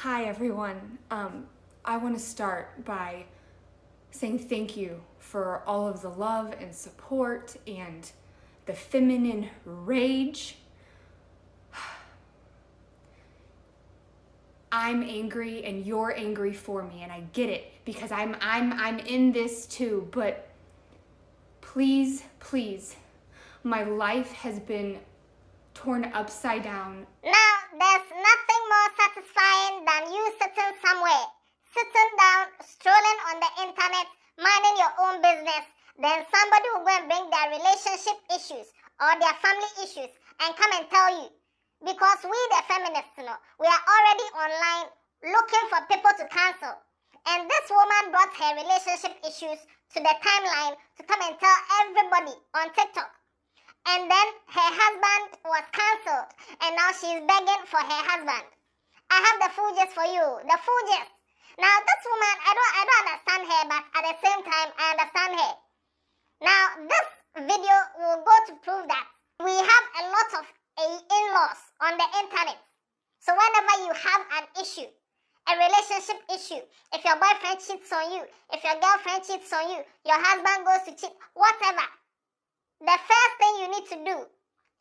Hi everyone. I want to start by saying thank you for all of the love and support and the feminine rage. I'm angry and you're angry for me, and I get it because I'm in this too, but please, my life has been torn upside down. Now, there's nothing more satisfying than you sitting down, strolling on the internet, minding your own business. Then somebody will go and bring their relationship issues or their family issues and come and tell you. Because we, the feminists, we are already online looking for people to cancel. And this woman brought her relationship issues to the timeline to come and tell everybody on TikTok. And then her husband was cancelled, and now she's begging for her husband. I have the full gist for you, the full gist. Now this woman, I don't understand her, but at the same time, I understand her. Now this video will go to prove that we have a lot of in-laws on the internet. So whenever you have an issue, a relationship issue, if your boyfriend cheats on you, if your girlfriend cheats on you, your husband goes to cheat, whatever. The first thing you need to do,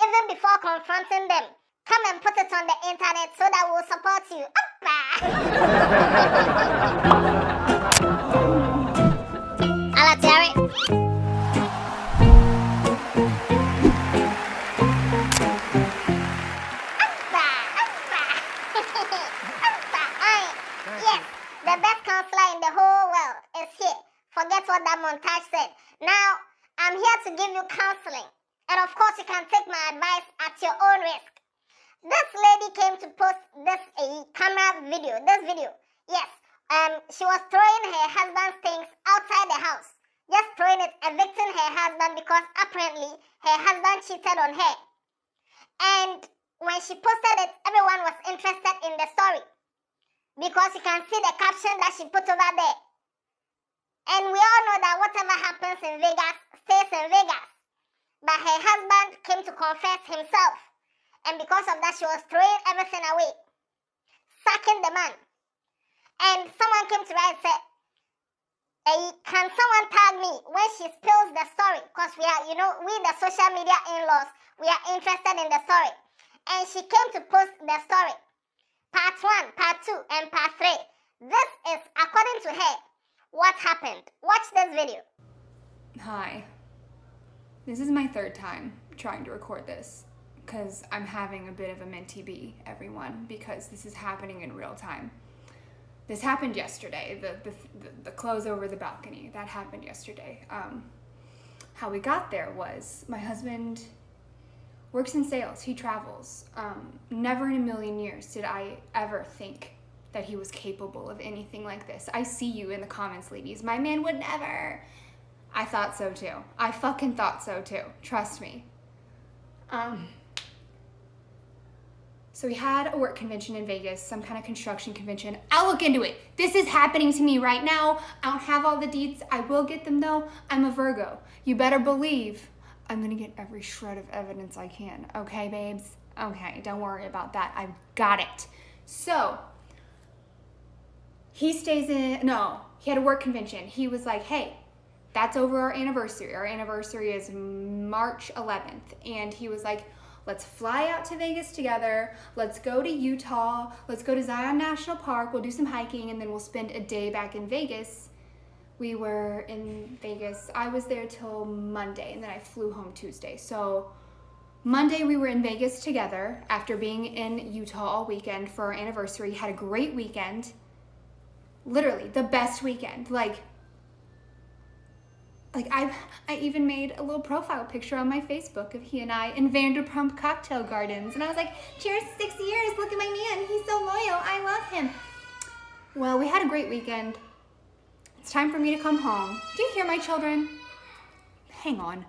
even before confronting them, come and put it on the internet so that we'll support you. Hello, Terry. Yes, the best counselor in the whole world is here. Forget what that montage said. Now, I'm here to give you counseling, and of course you can take my advice at your own risk. This lady came to post this video. Yes, she was throwing her husband's things outside the house, just throwing it, evicting her husband because apparently her husband cheated on her. And when she posted it, everyone was interested in the story because you can see the caption that she put over there. And we all know that whatever happens in Vegas stays in Vegas. But her husband came to confess himself. And because of that, she was throwing everything away, sacking the man. And someone came to her and said, can someone tag me when she spills the story? Because we are, we the social media in-laws, we are interested in the story. And she came to post the story. Part 1, Part 2, and Part 3. This is, according to her, what happened. Watch this video. Hi. This is my third time trying to record this because I'm having a bit of a mentee bee, everyone, because this is happening in real time. This happened yesterday, the clothes over the balcony, that happened yesterday. How we got there was my husband works in sales, he travels. Never in a million years did I ever think that he was capable of anything like this. I see you in the comments, ladies. My man would never. I thought so too. I fucking thought so too. Trust me. So we had a work convention in Vegas, some kind of construction convention. I'll look into it. This is happening to me right now. I don't have all the deets. I will get them though. I'm a Virgo. You better believe I'm gonna get every shred of evidence I can. Okay, babes? Okay, don't worry about that. I've got it. So, he had a work convention. He was like, hey, that's over our anniversary. Our anniversary is March 11th. And he was like, let's fly out to Vegas together. Let's go to Utah. Let's go to Zion National Park. We'll do some hiking and then we'll spend a day back in Vegas. We were in Vegas. I was there till Monday and then I flew home Tuesday. So Monday we were in Vegas together after being in Utah all weekend for our anniversary. Had a great weekend. Literally the best weekend. Like I even made a little profile picture on my Facebook of he and I in Vanderpump Cocktail Gardens. And I was like, cheers to 6 years. Look at my man. He's so loyal. I love him. Well, we had a great weekend. It's time for me to come home. Do you hear my children? Hang on.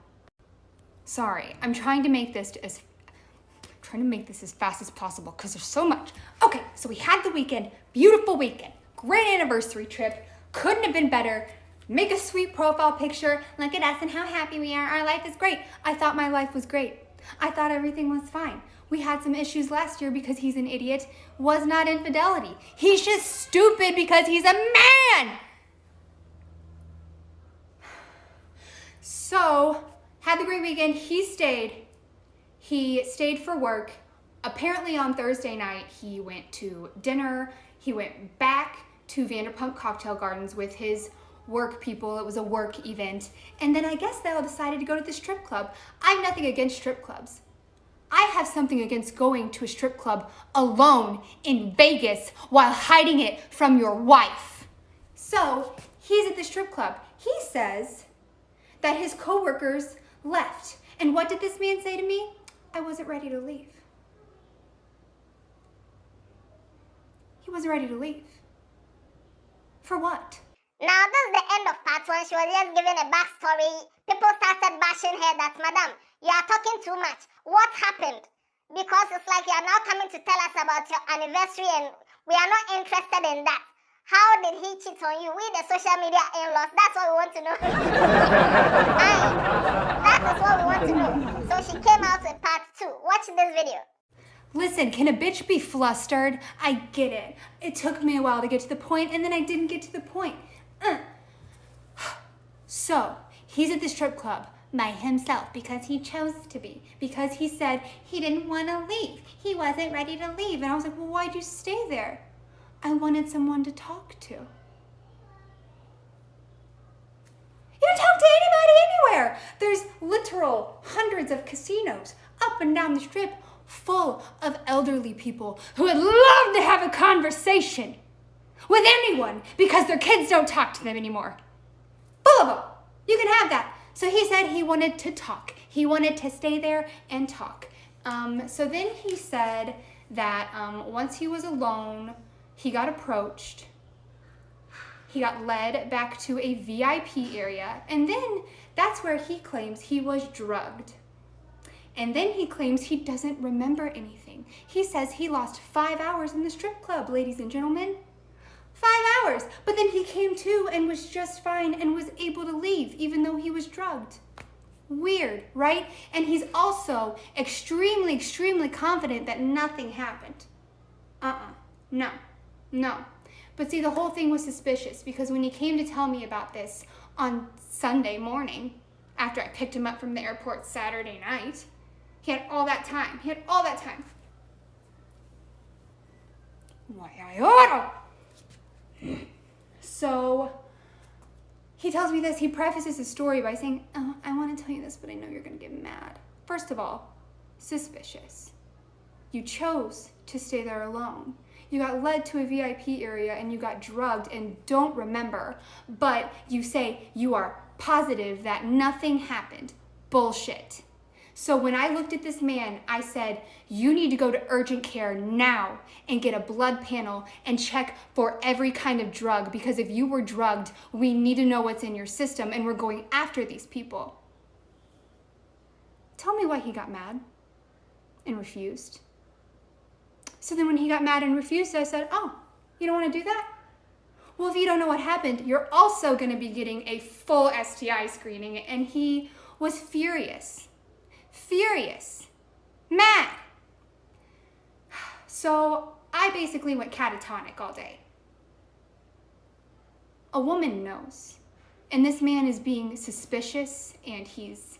Sorry. I'm trying to make this as fast as possible because there's so much. Okay, so we had the weekend. Beautiful weekend. Great anniversary trip. Couldn't have been better. Make a sweet profile picture. Look at us and how happy we are. Our life is great. I thought my life was great. I thought everything was fine. We had some issues last year because he's an idiot. Was not infidelity. He's just stupid because he's a man. So, had the great weekend. He stayed for work. Apparently on Thursday night, he went to dinner. He went back to Vanderpump Cocktail Gardens with his work people. It was a work event. And then I guess they all decided to go to the strip club. I have nothing against strip clubs. I have something against going to a strip club alone in Vegas while hiding it from your wife. So he's at the strip club. He says that his coworkers left. And what did this man say to me? I wasn't ready to leave. He wasn't ready to leave. For what? Now, this is the end of part 1. She was just giving a backstory. People started bashing her that, Madam, you are talking too much. What happened? Because it's like you are now coming to tell us about your anniversary and we are not interested in that. How did he cheat on you? We, the social media in-laws, that's what we want to know. That is what we want to know. So she came out with part 2. Watch this video. Listen, can a bitch be flustered? I get it. It took me a while to get to the point, and then I didn't get to the point. So, he's at the strip club by himself because he chose to be. Because he said he didn't want to leave. He wasn't ready to leave. And I was like, well, why'd you stay there? I wanted someone to talk to. You don't talk to anybody anywhere. There's literal hundreds of casinos up and down the strip full of elderly people who would love to have a conversation with anyone because their kids don't talk to them anymore. Full of them. You can have that. So he said he wanted to talk. He wanted to stay there and talk. So then he said that once he was alone, he got approached. He got led back to a VIP area. And then that's where he claims he was drugged. And then he claims he doesn't remember anything. He says he lost 5 hours in the strip club, ladies and gentlemen. 5 hours. But then he came to and was just fine and was able to leave even though he was drugged. Weird, right? And he's also extremely, extremely confident that nothing happened. No. But see, the whole thing was suspicious because when he came to tell me about this on Sunday morning, after I picked him up from the airport Saturday night, he had all that time. Why, I oughta. So he tells me this. He prefaces his story by saying, oh, I want to tell you this, but I know you're going to get mad. First of all, suspicious. You chose to stay there alone. You got led to a VIP area and you got drugged and don't remember, but you say you are positive that nothing happened. Bullshit. So when I looked at this man, I said, you need to go to urgent care now and get a blood panel and check for every kind of drug, because if you were drugged, we need to know what's in your system and we're going after these people. Tell me why he got mad and refused. So then when he got mad and refused, I said, oh, you don't want to do that? Well, if you don't know what happened, you're also going to be getting a full STI screening. And he was furious. Mad. So I basically went catatonic all day. A woman knows. And this man is being suspicious and he's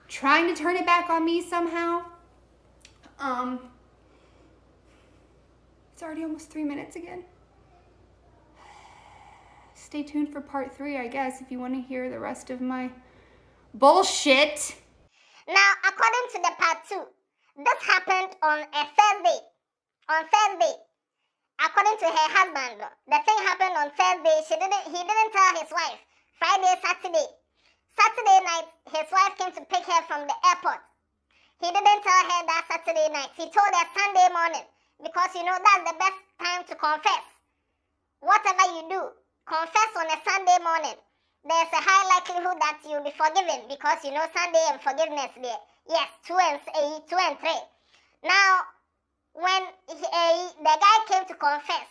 trying to turn it back on me somehow. It's already almost 3 minutes again. Stay tuned for part 3, I guess, if you want to hear the rest of my bullshit. Now, according to the part 2, this happened on a Thursday. According to her husband, the thing happened on Thursday. He didn't tell his wife. Friday, Saturday night, his wife came to pick her from the airport. He didn't tell her that Saturday night. He told her Sunday morning. Because you know that's the best time to confess. Whatever you do, confess on a Sunday morning. There's a high likelihood that you'll be forgiven because you know Sunday and forgiveness there. Yes, 2 and 3. Now, when the guy came to confess,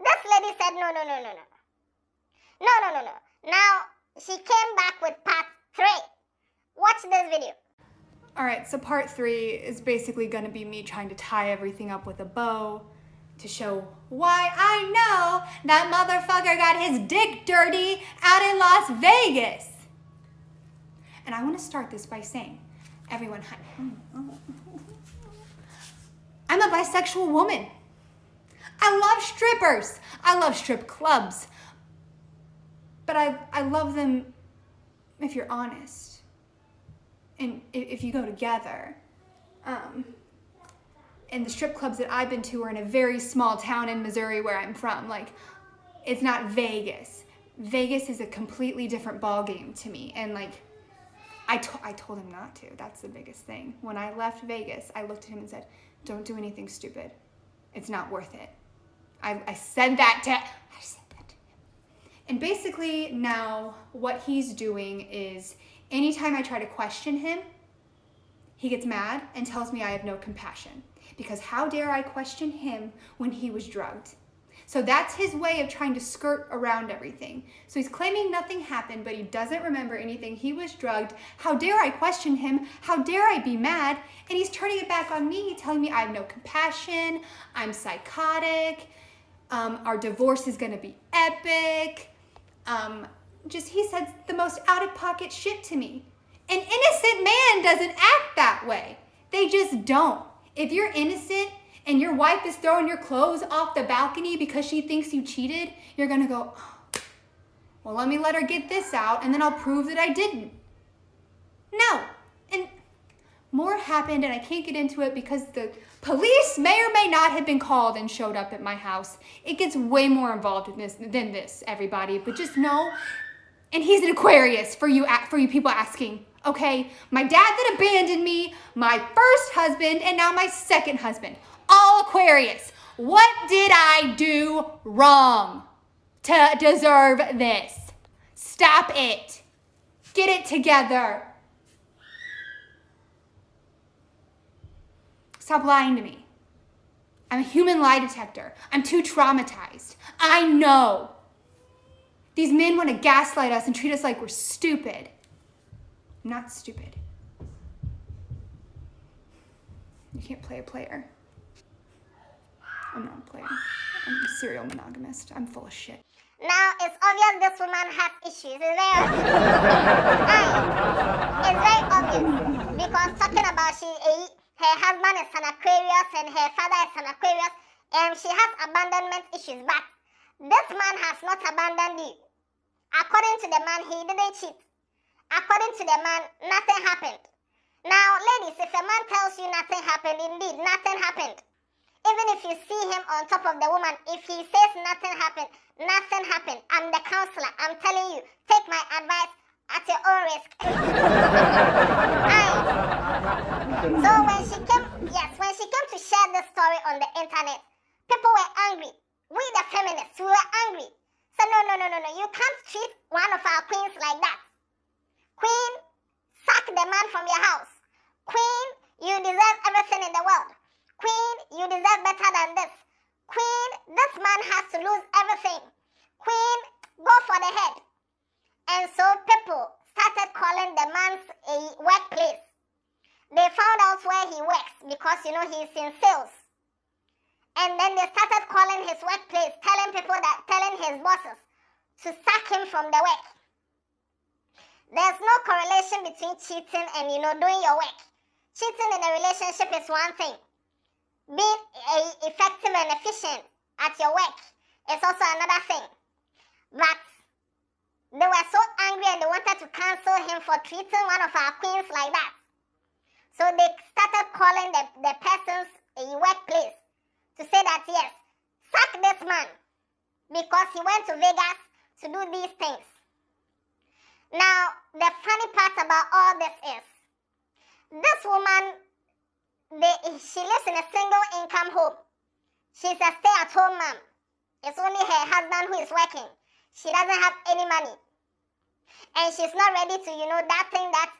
this lady said no. Now, she came back with part 3. Watch this video. All right, so part 3 is basically going to be me trying to tie everything up with a bow to show why I know that motherfucker got his dick dirty out in Las Vegas. And I want to start this by saying, everyone, I'm a bisexual woman. I love strippers. I love strip clubs. But I love them if you're honest. And if you go together. And the strip clubs that I've been to are in a very small town in Missouri where I'm from. Like, it's not Vegas. Vegas is a completely different ballgame to me. And like, I told him not to. That's the biggest thing. When I left Vegas, I looked at him and said, don't do anything stupid. It's not worth it. I said that to him. And basically now what he's doing is anytime I try to question him, he gets mad and tells me I have no compassion. Because how dare I question him when he was drugged? So that's his way of trying to skirt around everything. So he's claiming nothing happened, but he doesn't remember anything. He was drugged. How dare I question him? How dare I be mad? And he's turning it back on me, telling me I have no compassion, I'm psychotic, our divorce is gonna be epic. He said the most out-of-pocket shit to me. An innocent man doesn't act that way. They just don't. If you're innocent and your wife is throwing your clothes off the balcony because she thinks you cheated, you're gonna go, oh, well, let me let her get this out and then I'll prove that I didn't. No. And more happened, and I can't get into it because the police may or may not have been called and showed up at my house. It gets way more involved in this than this, everybody. But just know, and he's an Aquarius for you people asking. Okay, my dad that abandoned me, my first husband, and now my second husband. All Aquarius. What did I do wrong to deserve this? Stop it. Get it together. Stop lying to me. I'm a human lie detector. I'm too traumatized. I know. These men want to gaslight us and treat us like we're stupid. I'm not stupid. You can't play a player. I'm not a player. I'm a serial monogamist. I'm full of shit. Now, it's obvious this woman has issues. It's very obvious. Because talking about her husband is an Aquarius and her father is an Aquarius, and she has abandonment issues. But this man has not abandoned you. According to the man, he didn't cheat. According to the man, nothing happened. Now, ladies, if a man tells you nothing happened, indeed, nothing happened. Even if you see him on top of the woman, if he says nothing happened, nothing happened. I'm the counselor. I'm telling you, take my advice at your own risk. So when she came to share this story on the internet, people were angry. We the feminists, we were angry. So no, you can't treat one of our queens like that. Queen, sack the man from your house. Queen, you deserve everything in the world. Queen, you deserve better than this. Queen, this man has to lose everything. Queen, go for the head. And so people started calling the man's workplace. They found out where he works because, he's in sales. And then they started calling his workplace, telling his bosses to sack him from the work. There's no correlation between cheating and, doing your work. Cheating in a relationship is one thing. Being effective and efficient at your work is also another thing. But they were so angry and they wanted to cancel him for treating one of our queens like that. So they started calling the person's workplace to say that, yes, sack this man because he went to Vegas to do these things. Now, the funny part about all this is, this woman, she lives in a single income home. She's a stay-at-home mom. It's only her husband who is working. She doesn't have any money. And she's not ready to, that thing that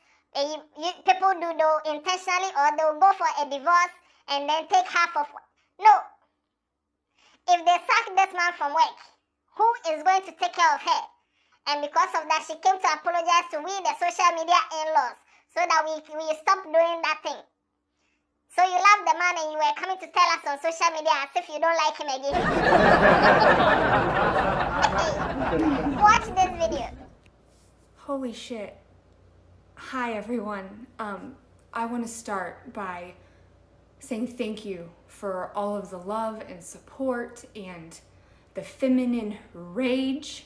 people do though intentionally, or they'll go for a divorce and then take half of what. No. If they sack this man from work, who is going to take care of her? And because of that, she came to apologize to we, the social media in-laws, so that we stop doing that thing. So you love the man and you were coming to tell us on social media as if you don't like him again. Watch this video. Holy shit. Hi everyone. I want to start by saying thank you for all of the love and support and the feminine rage.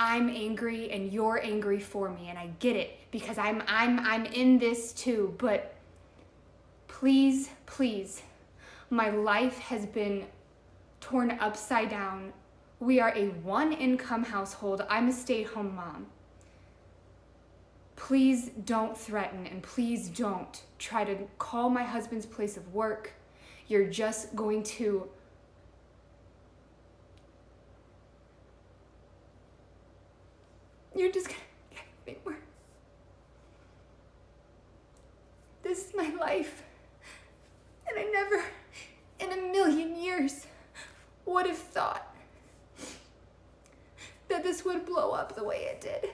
I'm angry and you're angry for me, and I get it because I'm in this too, but please, my life has been torn upside down. We are a one-income household. I'm a stay-at-home mom. Please don't threaten, and please don't try to call my husband's place of work. You're just going to get me worse. This is my life, and I never in a million years would have thought that this would blow up the way it did.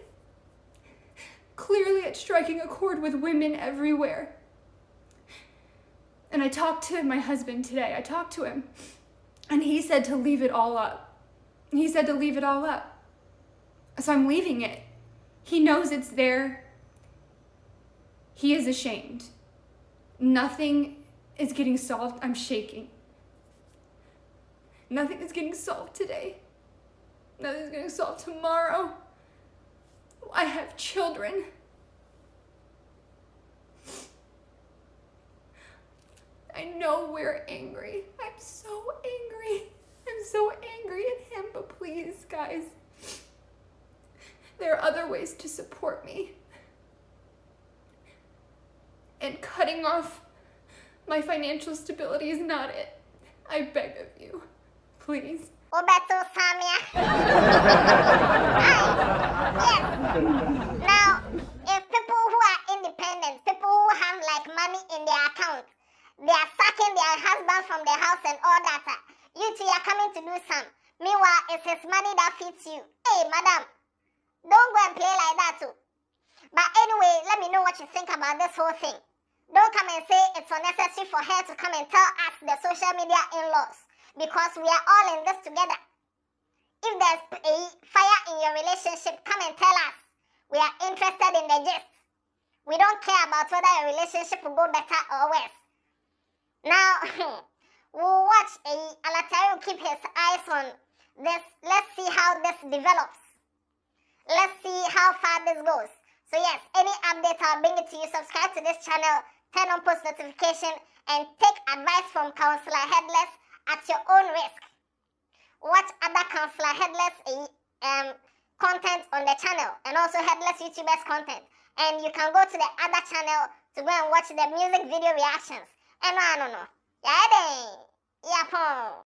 Clearly it's striking a chord with women everywhere. And I talked to my husband today. I talked to him, and he said to leave it all up. He said to leave it all up. So I'm leaving it. He knows it's there. He is ashamed. Nothing is getting solved. I'm shaking. Nothing is getting solved today. Nothing is getting solved tomorrow. I have children. I know we're angry. I'm so angry. I'm so angry at him, but please, guys, there are other ways to support me. And cutting off my financial stability is not it. I beg of you, please. Obeto Samia. Yes. Now, if people who are independent, people who have like money in their account, they are sacking their husband from the house and all that, you two are coming to do some. Meanwhile, it's his money that feeds you. Hey, madam, don't go and play like that too. But anyway, let me know what you think about this whole thing. Don't come and say it's unnecessary for her to come and tell us, the social media in-laws, because we are all in this together. If there's a fire in your relationship, come and tell us. We are interested in the gist. We don't care about whether your relationship will go better or worse. Now, we'll watch Alatari will keep his eyes on this. Let's see how this develops. Let's see how far this goes. So yes, any update, I'll bring it to you. Subscribe to this channel, turn on post notification, and take advice from Counselor Headless at your own risk. Watch other Counselor Headless content on the channel, and also Headless YouTubers content. And you can go to the other channel to go and watch the music video reactions. And I don't know. Yeah,